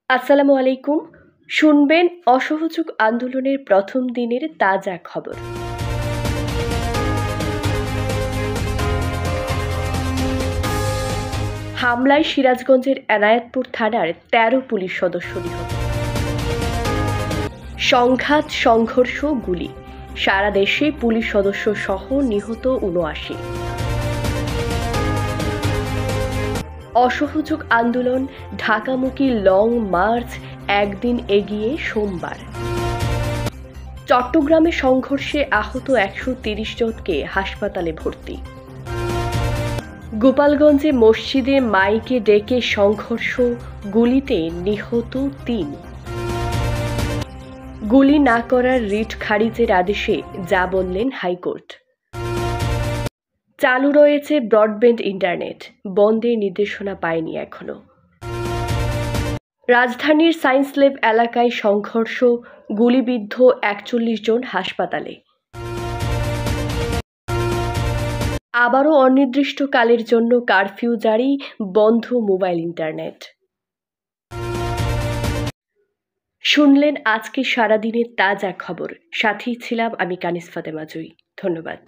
আসসালামু আলাইকুম। শুনবেন অসহযোগ আন্দোলনের প্রথম দিনের তাজা খবর। হামলায় সিরাজগঞ্জের এনায়েতপুর থানার ১৩ পুলিশ সদস্য নিহত। সংঘাত, সংঘর্ষ, গুলি, সারা দেশে পুলিশ সদস্য সহ নিহত ৭৯। অসহযোগ আন্দোলন, ঢাকামুখী লং মার্চ একদিন এগিয়ে সোমবার। চট্টগ্রামে সংঘর্ষে আহত ১৩০ জনকে হাসপাতালে ভর্তি। গোপালগঞ্জে মসজিদে মাইকে ডেকে সংঘর্ষ, গুলিতে নিহত ৩। গুলি না করার রিট খারিজের আদেশে যা বললেন হাইকোর্ট। চালু রয়েছে ব্রডব্যান্ড ইন্টারনেট, বন্ধের নির্দেশনা পায়নি এখনো। রাজধানীর সায়েন্স ল্যাব এলাকায় সংঘর্ষ, গুলিবিদ্ধ ৪১ জন হাসপাতালে। আবারও অনির্দিষ্টকালের জন্য কারফিউ জারি, বন্ধ মোবাইল ইন্টারনেট। শুনলেন আজকে সারাদিনের তাজা খবর। সাথেই ছিলাম আমি কানিজ ফাতেমা জুই। ধন্যবাদ।